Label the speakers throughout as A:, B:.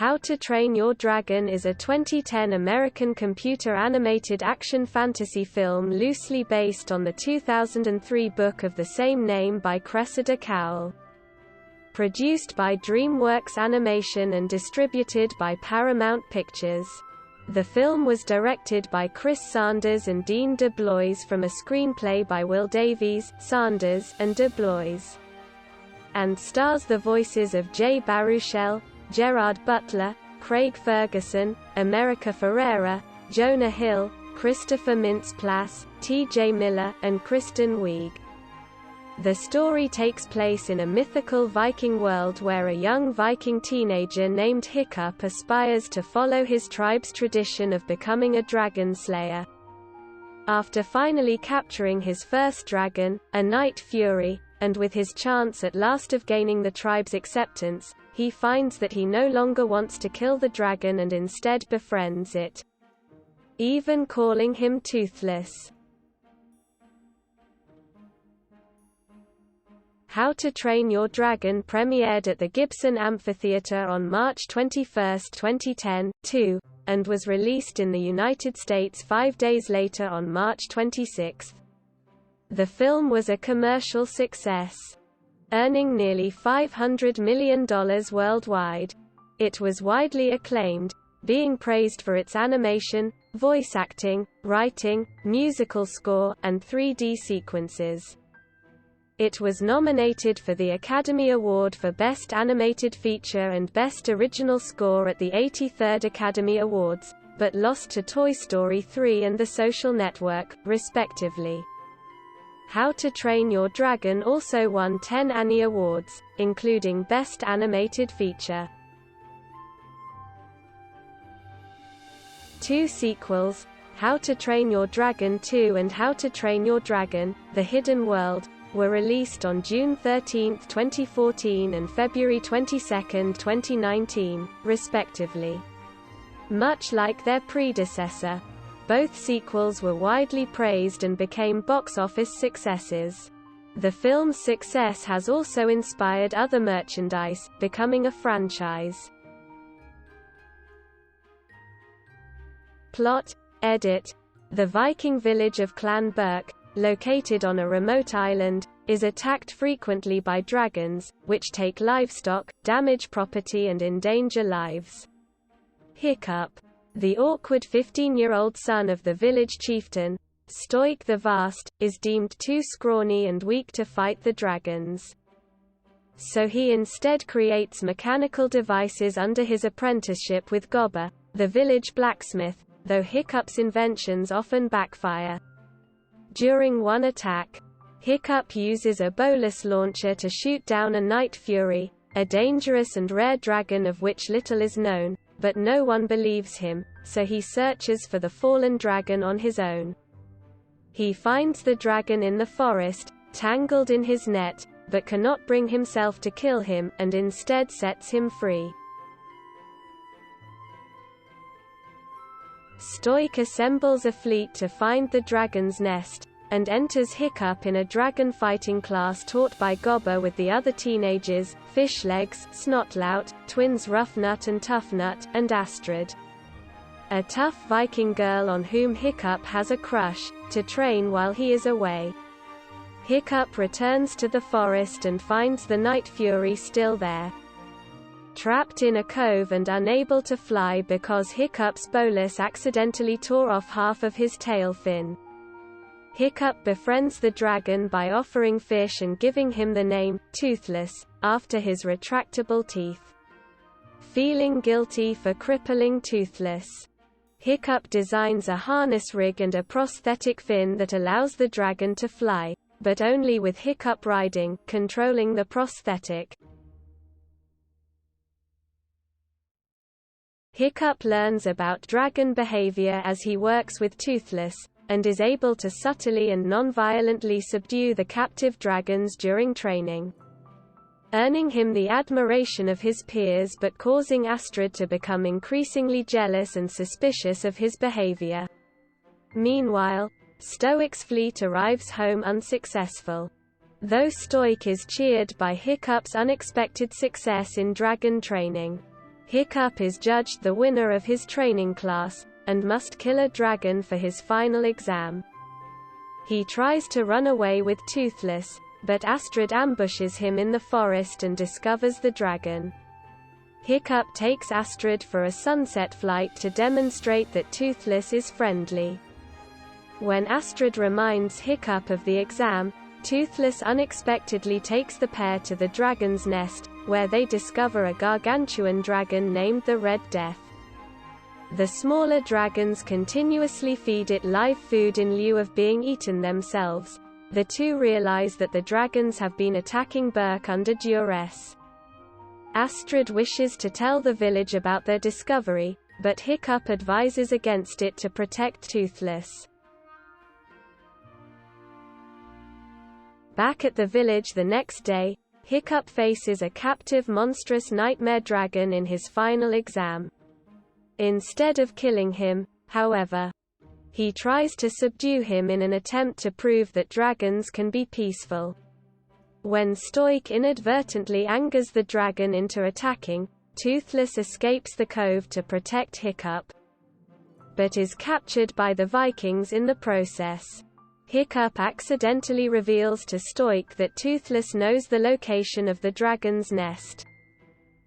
A: How to Train Your Dragon is a 2010 American computer-animated action fantasy film loosely based on the 2003 book of the same name by Cressida Cowell. Produced by DreamWorks Animation and distributed by Paramount Pictures. The film was directed by Chris Sanders and Dean DeBlois from a screenplay by Will Davies, Sanders, and DeBlois. And stars the voices of Jay Baruchel, Gerard Butler, Craig Ferguson, America Ferrera, Jonah Hill, Christopher Mintz-Plasse, T.J. Miller, and Kristen Wiig. The story takes place in a mythical Viking world where a young Viking teenager named Hiccup aspires to follow his tribe's tradition of becoming a dragon slayer. After finally capturing his first dragon, a Night Fury, and with his chance at last of gaining the tribe's acceptance, he finds that he no longer wants to kill the dragon and instead befriends it, even calling him Toothless. How to Train Your Dragon premiered at the Gibson Amphitheatre on March 21, 2010, and was released in the United States 5 days later on March 26. The film was a commercial success, earning nearly $500 million worldwide. It was widely acclaimed, being praised for its animation, voice acting, writing, musical score, and 3D sequences. It was nominated for the Academy Award for Best Animated Feature and Best Original Score at the 83rd Academy Awards, but lost to Toy Story 3 and The Social Network, respectively. How to Train Your Dragon also won 10 Annie Awards, including Best Animated Feature. 2 sequels, How to Train Your Dragon 2 and How to Train Your Dragon: The Hidden World, were released on June 13, 2014 and February 22, 2019, respectively. Much like their predecessor, both sequels were widely praised and became box office successes. The film's success has also inspired other merchandise, becoming a franchise. Plot. Edit. The Viking village of Clan Burke, located on a remote island, is attacked frequently by dragons, which take livestock, damage property and endanger lives. Hiccup, the awkward 15-year-old son of the village chieftain, Stoik the Vast, is deemed too scrawny and weak to fight the dragons. So he instead creates mechanical devices under his apprenticeship with Gobber, the village blacksmith, though Hiccup's inventions often backfire. During one attack, Hiccup uses a bolus launcher to shoot down a Night Fury, a dangerous and rare dragon of which little is known, but no one believes him, so he searches for the fallen dragon on his own. He finds the dragon in the forest, tangled in his net, but cannot bring himself to kill him, and instead sets him free. Stoik assembles a fleet to find the dragon's nest, and enters Hiccup in a dragon fighting class taught by Gobber with the other teenagers, Fishlegs, Snotlout, twins Roughnut and Toughnut, and Astrid, a tough Viking girl on whom Hiccup has a crush, to train while he is away. Hiccup returns to the forest and finds the Night Fury still there, trapped in a cove and unable to fly because Hiccup's bolus accidentally tore off half of his tail fin. Hiccup befriends the dragon by offering fish and giving him the name, Toothless, after his retractable teeth. Feeling guilty for crippling Toothless, Hiccup designs a harness rig and a prosthetic fin that allows the dragon to fly, but only with Hiccup riding, controlling the prosthetic. Hiccup learns about dragon behavior as he works with Toothless, and is able to subtly and non-violently subdue the captive dragons during training, earning him the admiration of his peers but causing Astrid to become increasingly jealous and suspicious of his behavior. Meanwhile, Stoik's fleet arrives home unsuccessful. Though Stoik is cheered by Hiccup's unexpected success in dragon training, Hiccup is judged the winner of his training class, and must kill a dragon for his final exam. He tries to run away with Toothless, but Astrid ambushes him in the forest and discovers the dragon. Hiccup takes Astrid for a sunset flight to demonstrate that Toothless is friendly. When Astrid reminds Hiccup of the exam, Toothless unexpectedly takes the pair to the dragon's nest, where they discover a gargantuan dragon named the Red Death. The smaller dragons continuously feed it live food in lieu of being eaten themselves. The two realize that the dragons have been attacking Berk under duress. Astrid wishes to tell the village about their discovery, but Hiccup advises against it to protect Toothless. Back at the village the next day, Hiccup faces a captive monstrous nightmare dragon in his final exam. Instead of killing him, however, he tries to subdue him in an attempt to prove that dragons can be peaceful. When Stoik inadvertently angers the dragon into attacking, Toothless escapes the cove to protect Hiccup, but is captured by the Vikings in the process. Hiccup accidentally reveals to Stoik that Toothless knows the location of the dragon's nest.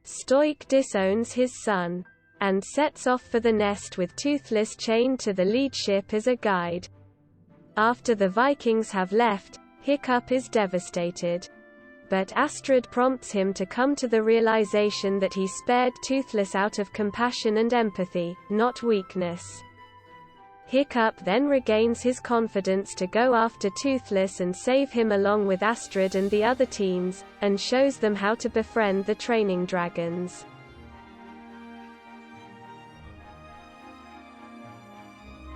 A: Stoik disowns his son, and sets off for the nest with Toothless chained to the lead ship as a guide. After the Vikings have left, Hiccup is devastated. But Astrid prompts him to come to the realization that he spared Toothless out of compassion and empathy, not weakness. Hiccup then regains his confidence to go after Toothless and save him along with Astrid and the other teams, and shows them how to befriend the training dragons.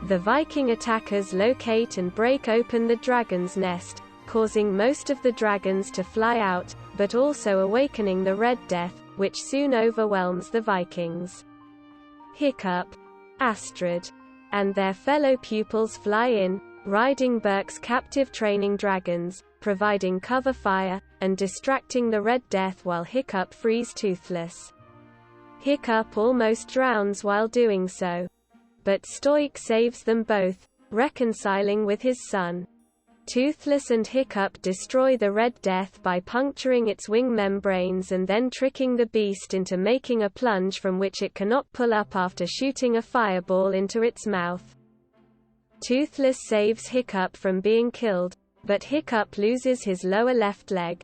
A: The Viking attackers locate and break open the dragon's nest, causing most of the dragons to fly out, but also awakening the Red Death, which soon overwhelms the Vikings. Hiccup, Astrid, and their fellow pupils fly in, riding Berk's captive training dragons, providing cover fire, and distracting the Red Death while Hiccup frees Toothless. Hiccup almost drowns while doing so, but Stoik saves them both, reconciling with his son. Toothless and Hiccup destroy the Red Death by puncturing its wing membranes and then tricking the beast into making a plunge from which it cannot pull up after shooting a fireball into its mouth. Toothless saves Hiccup from being killed, but Hiccup loses his lower left leg.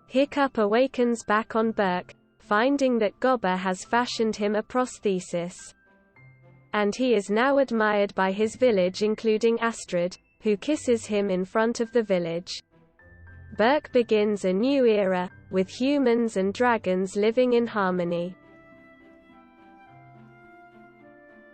A: Hiccup awakens back on Berk, finding that Gobber has fashioned him a prosthesis. And he is now admired by his village including Astrid, who kisses him in front of the village. Berk begins a new era, with humans and dragons living in harmony.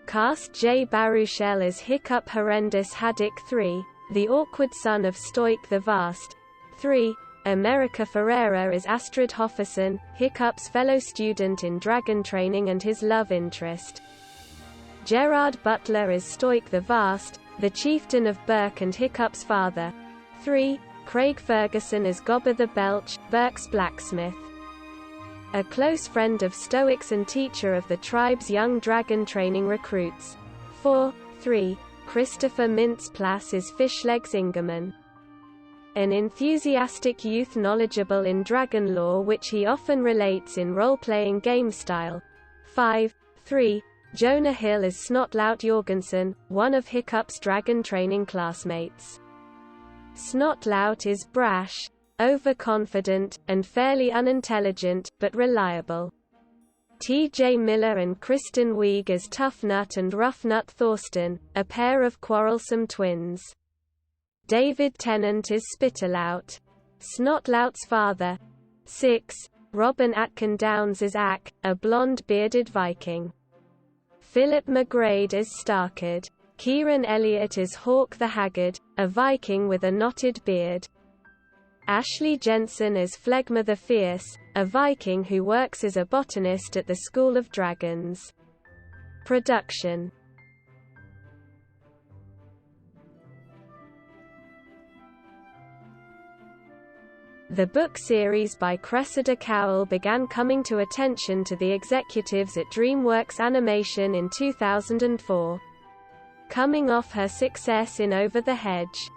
A: Cast J. Baruchel as Hiccup Horrendous Haddock 3, the awkward son of Stoik the Vast. 3. America Ferrera as Astrid Hofferson, Hiccup's fellow student in dragon training and his love interest. Gerard Butler as Stoik the Vast, the chieftain of Berk and Hiccup's father. 3. Craig Ferguson as Gobber the Belch, Berk's blacksmith. A close friend of Stoics and teacher of the tribe's young dragon training recruits. 4. 3. Christopher Mintz-Plasse as Fishlegs Ingerman. An enthusiastic youth knowledgeable in dragon lore which he often relates in role-playing game style. 5. 3. Jonah Hill as Snotlout Jorgensen, one of Hiccup's dragon training classmates. Snotlout is brash, overconfident, and fairly unintelligent, but reliable. T.J. Miller and Kristen Wiig as Toughnut and Roughnut Thorsten, a pair of quarrelsome twins. David Tennant is Spitterlout, Snotlout's father. 6. Robin Atkin Downes as Ack, a blonde bearded Viking. Philip McGrade as Starkid. Kieran Elliott is Hawk the Haggard, a Viking with a knotted beard. Ashley Jensen as Phlegma the Fierce, a Viking who works as a botanist at the School of Dragons. Production. The book series by Cressida Cowell began coming to attention to the executives at DreamWorks Animation in 2004. Coming off her success in Over the Hedge,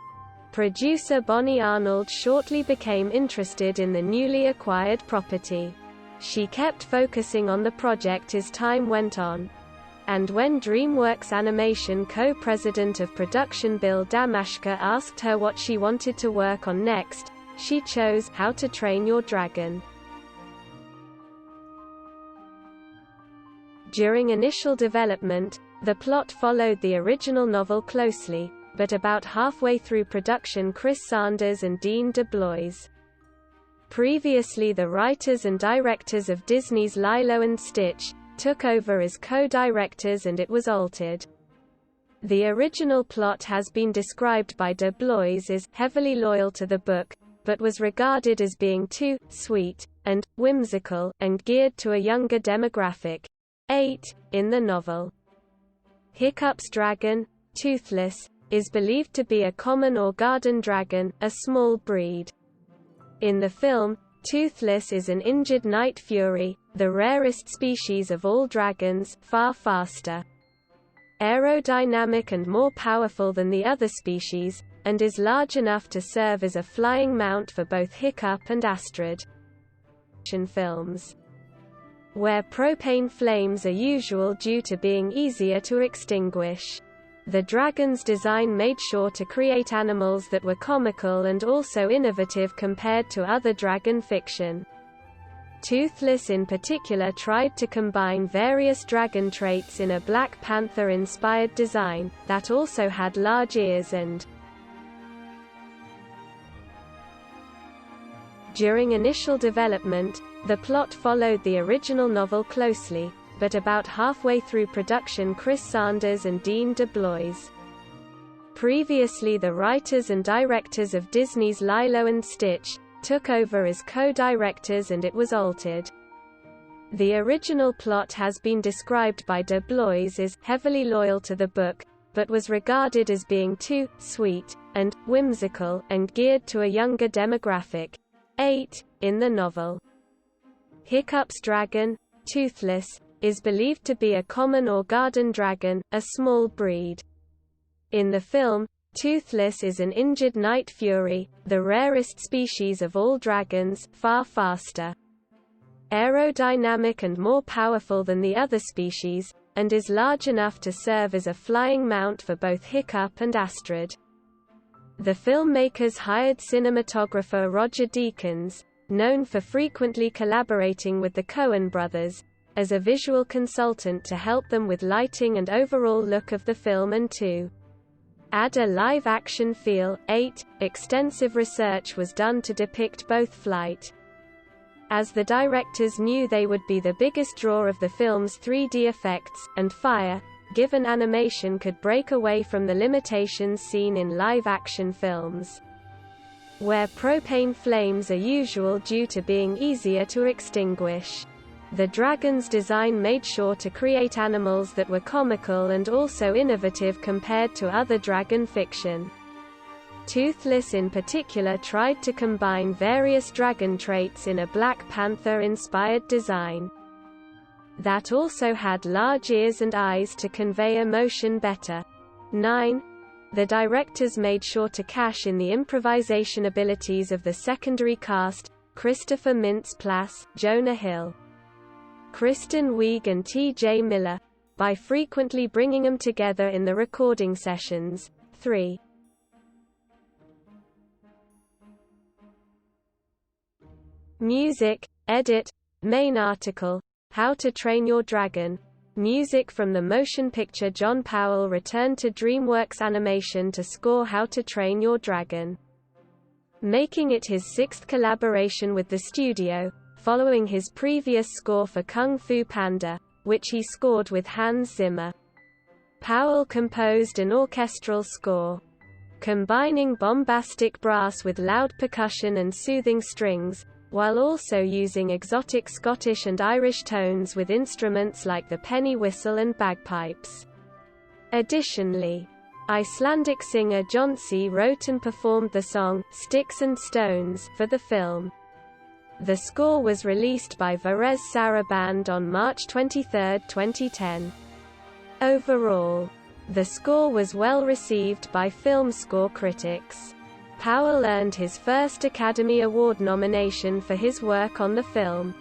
A: producer Bonnie Arnold shortly became interested in the newly acquired property. She kept focusing on the project as time went on. And when DreamWorks Animation co-president of production Bill Damashka asked her what she wanted to work on next, she chose How to Train Your Dragon. During initial development, the plot followed the original novel closely, but about halfway through production Chris Sanders and Dean DeBlois, previously the writers and directors of Disney's Lilo and Stitch, took over as co-directors and it was altered. The original plot has been described by DeBlois as heavily loyal to the book, but was regarded as being too sweet and whimsical, and geared to a younger demographic. 8. In the novel, Hiccup's dragon, Toothless, is believed to be a common or garden dragon, a small breed. In the film, Toothless is an injured night fury, the rarest species of all dragons, far faster, aerodynamic and more powerful than the other species, and is large enough to serve as a flying mount for both Hiccup and Astrid. Films, where propane flames are usual due to being easier to extinguish. The dragon's design made sure to create animals that were comical and also innovative compared to other dragon fiction. Toothless in particular tried to combine various dragon traits in a Black Panther-inspired design, that also had large ears and. During initial development, the plot followed the original novel closely, but about halfway through production Chris Sanders and Dean DeBlois, previously the writers and directors of Disney's Lilo and Stitch, took over as co-directors and it was altered. The original plot has been described by DeBlois as heavily loyal to the book, but was regarded as being too sweet and whimsical, and geared to a younger demographic. 8. In the novel, Hiccup's dragon, Toothless, is believed to be a common or garden dragon, a small breed. In the film, Toothless is an injured night fury, the rarest species of all dragons, far faster, aerodynamic and more powerful than the other species, and is large enough to serve as a flying mount for both Hiccup and Astrid. The filmmakers hired cinematographer Roger Deakins, known for frequently collaborating with the Coen brothers, as a visual consultant to help them with lighting and overall look of the film and to add a live-action feel. 8. Extensive research was done to depict both flight, as the directors knew they would be the biggest draw of the film's 3D effects, and fire, given animation could break away from the limitations seen in live-action films, where propane flames are usual due to being easier to extinguish. The dragon's design made sure to create animals that were comical and also innovative compared to other dragon fiction. Toothless in particular tried to combine various dragon traits in a Black Panther-inspired design that also had large ears and eyes to convey emotion better. 9. The directors made sure to cash in the improvisation abilities of the secondary cast, Christopher Mintz-Plasse, Jonah Hill, Kristen Wiig and T.J. Miller, by frequently bringing them together in the recording sessions. 3. Music, edit, main article, How to Train Your Dragon. Music from the motion picture. John Powell returned to DreamWorks Animation to score How to Train Your Dragon, making it his sixth collaboration with the studio, following his previous score for Kung Fu Panda, which he scored with Hans Zimmer. Powell composed an orchestral score, combining bombastic brass with loud percussion and soothing strings, while also using exotic Scottish and Irish tones with instruments like the penny whistle and bagpipes. Additionally, Icelandic singer Jónsi wrote and performed the song, "Sticks and Stones," for the film. The score was released by Varese Sarabande on March 23, 2010. Overall, the score was well received by film score critics. Powell earned his first Academy Award nomination for his work on the film,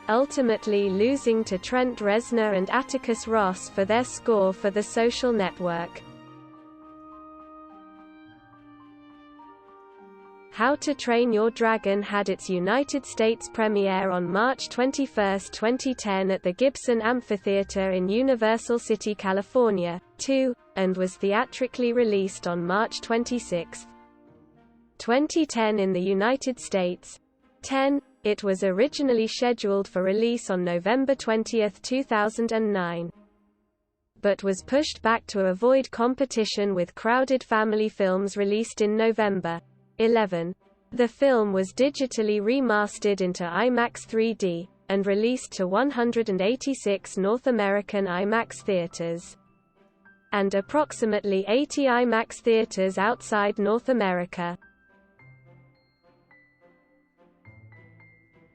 A: ultimately losing to Trent Reznor and Atticus Ross for their score for The Social Network. How to Train Your Dragon had its United States premiere on March 21, 2010 at the Gibson Amphitheater in Universal City, California, 2, and was theatrically released on March 26, 2010 in the United States. 10. It was originally scheduled for release on November 20, 2009, but was pushed back to avoid competition with crowded family films released in November. 11. The film was digitally remastered into IMAX 3D, and released to 186 North American IMAX theaters, and approximately 80 IMAX theaters outside North America.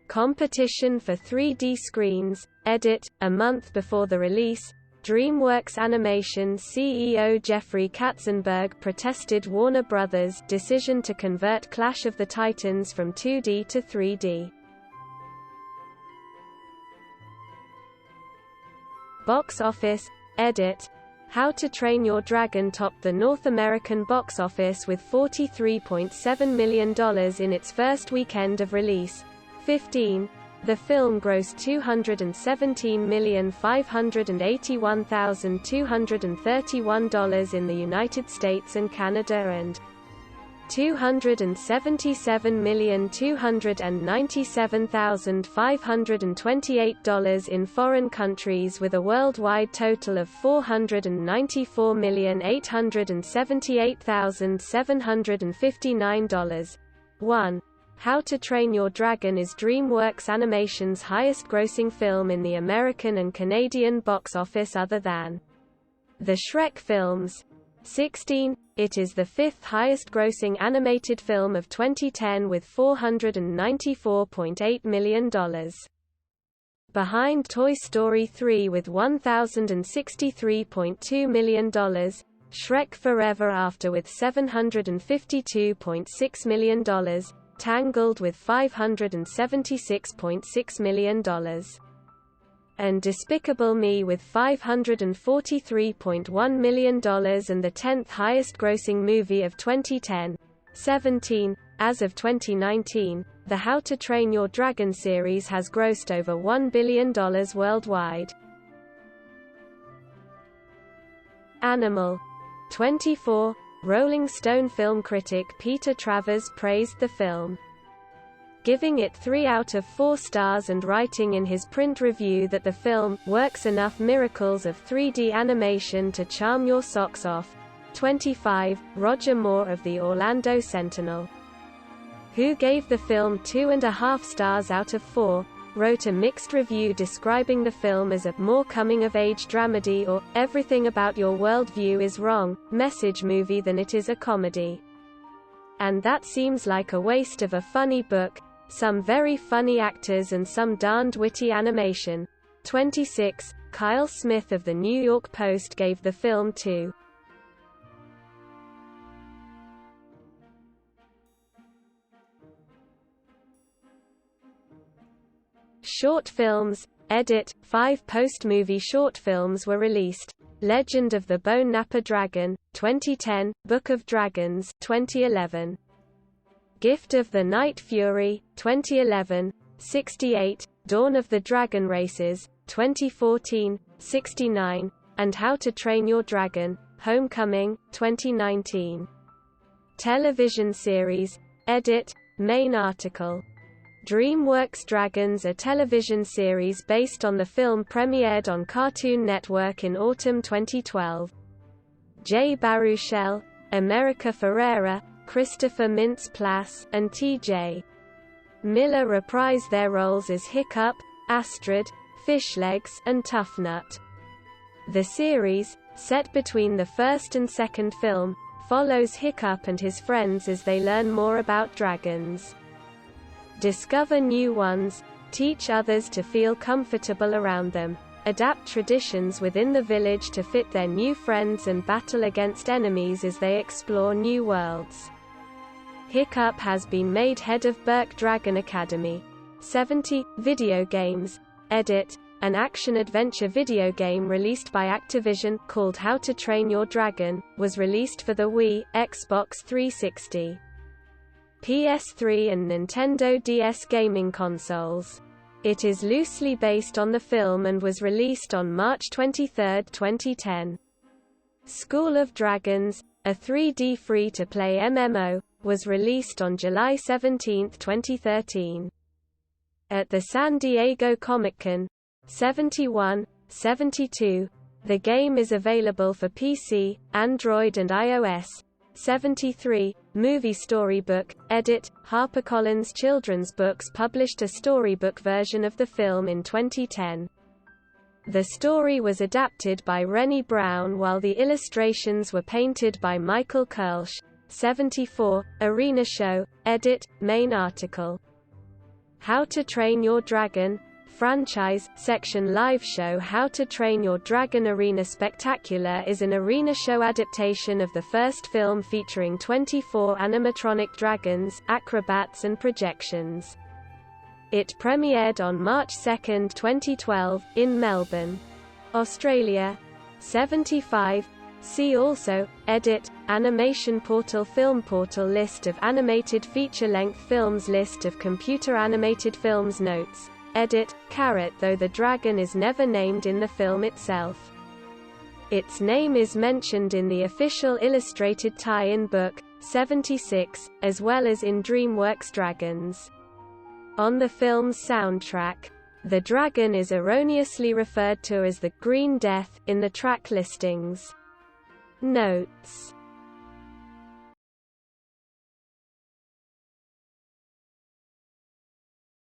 A: Competition for 3D screens. Edit. A month before the release, DreamWorks Animation CEO Jeffrey Katzenberg protested Warner Bros.' decision to convert Clash of the Titans from 2D to 3D. Box office. Edit. How to Train Your Dragon topped the North American box office with $43.7 million in its first weekend of release. 15. The film grossed $217,581,231 in the United States and Canada and $277,297,528 in foreign countries, with a worldwide total of $494,878,759. 1. How to Train Your Dragon is DreamWorks Animation's highest-grossing film in the American and Canadian box office other than the Shrek films. 16. It is the fifth highest-grossing animated film of 2010 with $494.8 million. Behind Toy Story 3 with $1,063.2 million, Shrek Forever After with $752.6 million, Tangled with $576.6 million, and Despicable Me with $543.1 million, and the 10th highest-grossing movie of 2010. 17. As of 2019, the How to Train Your Dragon series has grossed over $1 billion worldwide. Animal. 24. Rolling Stone film critic Peter Travers praised the film, giving it 3 out of 4 stars and writing in his print review that the film works enough miracles of 3D animation to charm your socks off. 25. Roger Moore of the Orlando Sentinel, who gave the film 2.5 stars out of 4, wrote a mixed review describing the film as a more coming-of-age dramedy or everything about your worldview is wrong message movie than it is a comedy. And that seems like a waste of a funny book, some very funny actors and some darned witty animation. 26. Kyle Smith of the New York Post gave the film 2. Short films. Edit. 5 post-movie short films were released. Legend of the Bone Napper Dragon, 2010, Book of Dragons, 2011. Gift of the Night Fury, 2011, 68, Dawn of the Dragon Races, 2014, 69, and How to Train Your Dragon, Homecoming, 2019. Television series. Edit. Main article. DreamWorks Dragons, a television series based on the film, premiered on Cartoon Network in autumn 2012. Jay Baruchel, America Ferrera, Christopher Mintz-Plasse, and T.J. Miller reprised their roles as Hiccup, Astrid, Fishlegs, and Toughnut. The series, set between the first and second film, follows Hiccup and his friends as they learn more about dragons. Discover new ones, teach others to feel comfortable around them, adapt traditions within the village to fit their new friends and battle against enemies as they explore new worlds. Hiccup has been made head of Berk Dragon Academy. 70. Video games. Edit. An action-adventure video game released by Activision, called How to Train Your Dragon, was released for the Wii, Xbox 360, PS3 and Nintendo DS gaming consoles. It is loosely based on the film and was released on March 23, 2010. School of Dragons, a 3D free-to-play MMO, was released on July 17, 2013. At the San Diego Comic-Con 71, 72, the game is available for PC, Android and iOS. 73. Movie Storybook. Edit. HarperCollins Children's Books published a storybook version of the film in 2010. The story was adapted by Rennie Brown while the illustrations were painted by Michael Kirsch. 74. Arena Show. Edit. Main article. How to Train Your Dragon franchise section. Live show How to Train Your Dragon Arena Spectacular is an arena show adaptation of the first film featuring 24 animatronic dragons, acrobats and projections. It premiered on March 2, 2012, in Melbourne, Australia. 75. See also, Edit, Animation Portal Film Portal List of animated feature-length films List of computer animated films Notes. Edit, though the dragon is never named in the film itself. Its name is mentioned in the official illustrated tie-in book, 76, as well as in DreamWorks Dragons. On the film's soundtrack, the dragon is erroneously referred to as the Green Death in the track listings. Notes.